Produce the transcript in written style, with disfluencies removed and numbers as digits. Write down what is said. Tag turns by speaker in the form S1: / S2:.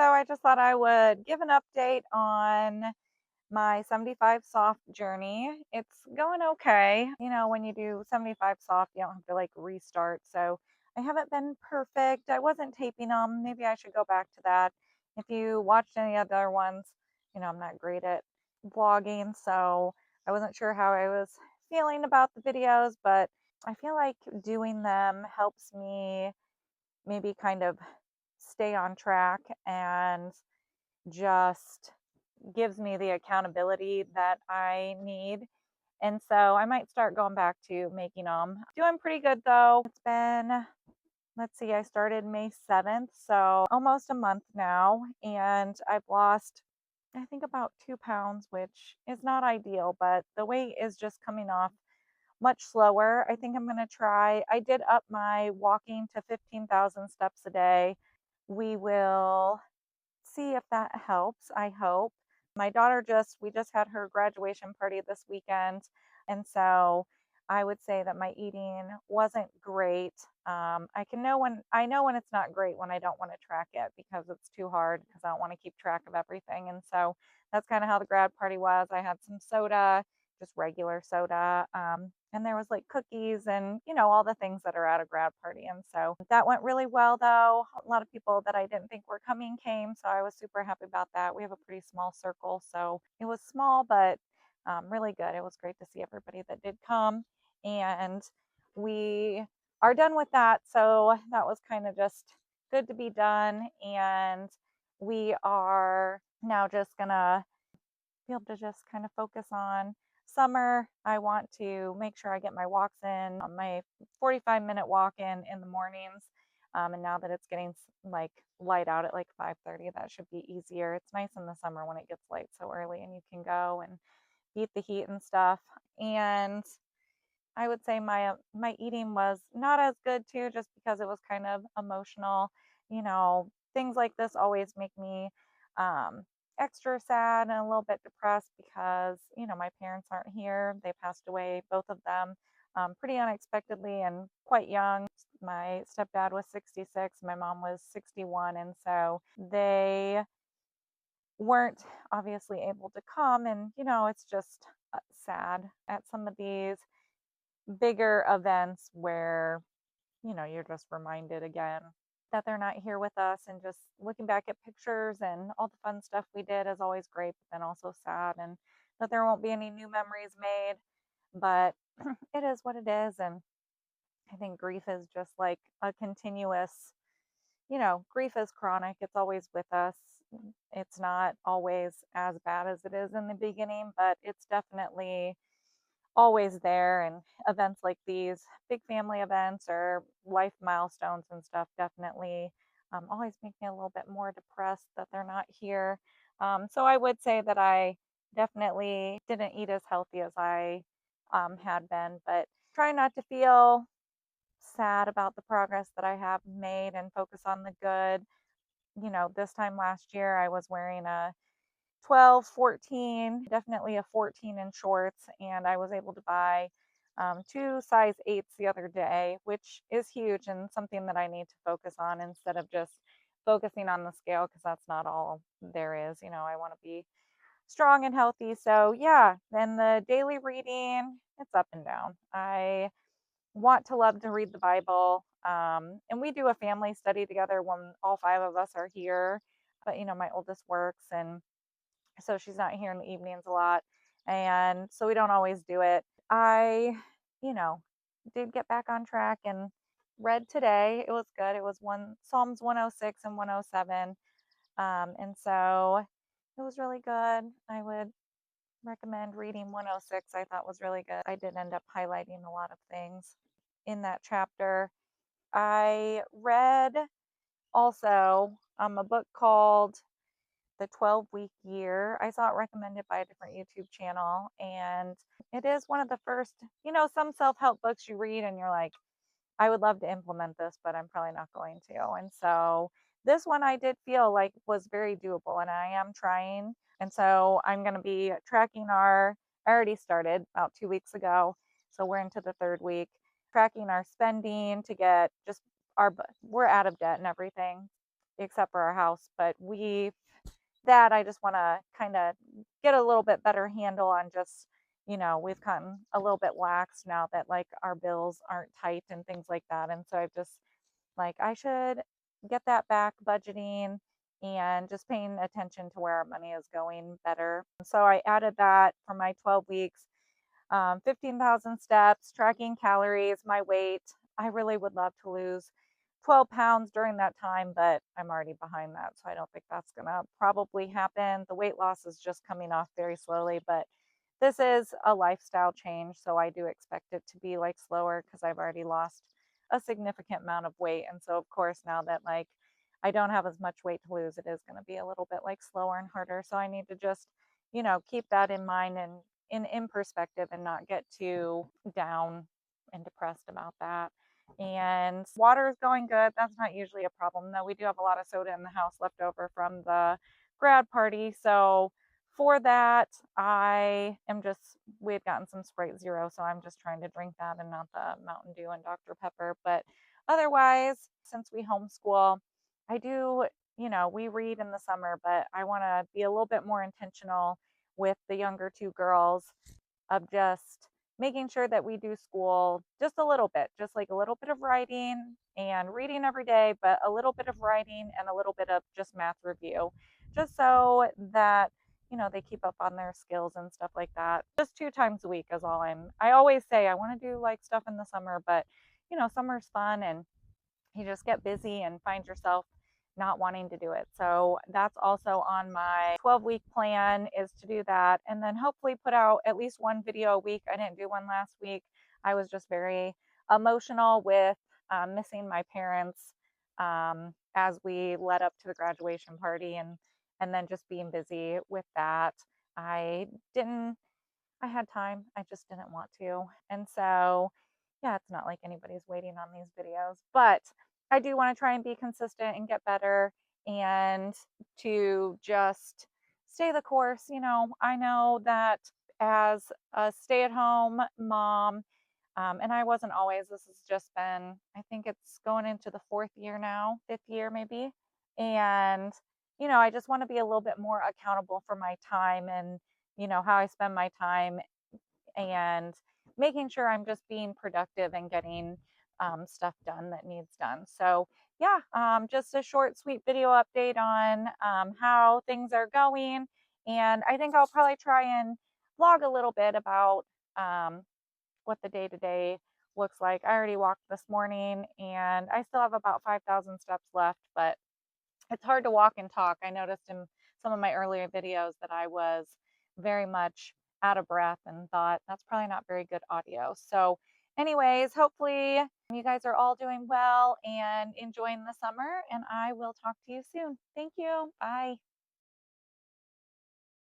S1: So I just thought I would give an update on my 75 soft journey. It's going okay. When you do 75 soft, you don't have to like restart. So I haven't been perfect. I wasn't taping them. Maybe I should go back to that. If you watched any other ones, I'm not great at vlogging. So I wasn't sure how I was feeling about the videos, but I feel like doing them helps me maybe kind of stay on track and just gives me the accountability that I need. And so I might start going back to making them. Doing pretty good though. It's been, let's see, I started May 7th, so almost a month now. And I've lost, I think, about 2 pounds, which is not ideal, but the weight is just coming off much slower. I think I'm going to try. I did up my walking to 15,000 steps a day. We will see if that helps, I hope. My daughter we just had her graduation party this weekend. And so I would say that my eating wasn't great. I know when it's not great when I don't want to track it because it's too hard because I don't want to keep track of everything. And so that's kind of how the grad party was. I had some soda, just regular soda. And there was like cookies and, all the things that are at a grad party. And so that went really well, though. A lot of people that I didn't think were coming came. So I was super happy about that. We have a pretty small circle. So it was small, but really good. It was great to see everybody that did come. And we are done with that. So that was kind of just good to be done. And we are now just going to be able to just kind of focus on summer. I want to make sure I get my walks in, on my 45-minute walk in the mornings. And now that it's getting like light out at like 5:30, that should be easier. It's nice in the summer when it gets light so early and you can go and beat the heat and stuff. And I would say my eating was not as good too, just because it was kind of emotional. Things like this always make me um, extra sad and a little bit depressed because my parents aren't here. They passed away, both of them, pretty unexpectedly and quite young. My stepdad was 66, my mom was 61, and so they weren't obviously able to come. And it's just sad at some of these bigger events where, you're just reminded again that they're not here with us. And just looking back at pictures and all the fun stuff we did is always great, but then also sad and that there won't be any new memories made. But it is what it is. And I think grief is just like a continuous, grief is chronic. It's always with us. It's not always as bad as it is in the beginning, but it's definitely always there. And events like these, big family events or life milestones and stuff, definitely always make me a little bit more depressed that they're not here. So I would say that I definitely didn't eat as healthy as I had been, but try not to feel sad about the progress that I have made and focus on the good. This time last year, I was wearing a 12, 14, definitely a 14 in shorts. And I was able to buy two size 8s the other day, which is huge and something that I need to focus on instead of just focusing on the scale because that's not all there is. I want to be strong and healthy. So, yeah, then the daily reading, it's up and down. I want to love to read the Bible. And we do a family study together when all five of us are here. But, my oldest works, and so she's not here in the evenings a lot. And so we don't always do it. I, you know, did get back on track and read today. It was good. It was one Psalms 106 and 107. And so it was really good. I would recommend reading 106. I thought was really good. I did end up highlighting a lot of things in that chapter. I read also a book called The 12-Week Year. I saw it recommended by a different YouTube channel, and it is one of the first, some self-help books you read and you're like, I would love to implement this, but I'm probably not going to. And so this one I did feel like was very doable, and I am trying. And so I'm going to be tracking I already started about 2 weeks ago. So we're into the third week, tracking our spending to get just we're out of debt and everything. except for our house. But that I just want to kind of get a little bit better handle on just, we've gotten a little bit lax now that like our bills aren't tight and things like that. And so I've just like, I should get that back budgeting and just paying attention to where our money is going better. So I added that for my 12 weeks, 15,000 steps, tracking calories, my weight. I really would love to lose 12 pounds during that time, but I'm already behind that. So I don't think that's going to probably happen. The weight loss is just coming off very slowly, but this is a lifestyle change. So I do expect it to be like slower because I've already lost a significant amount of weight. And so, of course, now that like I don't have as much weight to lose, it is going to be a little bit like slower and harder. So I need to just, keep that in mind and in perspective and not get too down and depressed about that. And water is going good. That's not usually a problem, though. We do have a lot of soda in the house left over from the grad party. So for that, we had gotten some Sprite Zero, so I'm just trying to drink that and not the Mountain Dew and Dr. Pepper. But otherwise, since we homeschool, I do, we read in the summer, but I want to be a little bit more intentional with the younger two girls of just making sure that we do school just a little bit, just like a little bit of writing and reading every day, but a little bit of writing and a little bit of just math review, just so that they keep up on their skills and stuff like that. Just 2 times a week is all I always say I want to do like stuff in the summer, but summer's fun and you just get busy and find yourself not wanting to do it. So that's also on my 12-week plan, is to do that and then hopefully put out at least one video a week. I didn't do one last week. I was just very emotional with missing my parents as we led up to the graduation party, and then just being busy with that. I didn't I had time. I just didn't want to. And so, yeah, it's not like anybody's waiting on these videos, but I do want to try and be consistent and get better and to just stay the course. I know that as a stay at home mom, and I wasn't always, this has just been, I think it's going into the 4th year now, 5th year maybe. And, I just want to be a little bit more accountable for my time and, how I spend my time and making sure I'm just being productive and getting stuff done that needs done. So, yeah, just a short, sweet video update on how things are going. And I think I'll probably try and vlog a little bit about what the day to day looks like. I already walked this morning and I still have about 5,000 steps left, but it's hard to walk and talk. I noticed in some of my earlier videos that I was very much out of breath and thought that's probably not very good audio. So, anyways, hopefully you guys are all doing well and enjoying the summer, and I will talk to you soon. Thank you. Bye.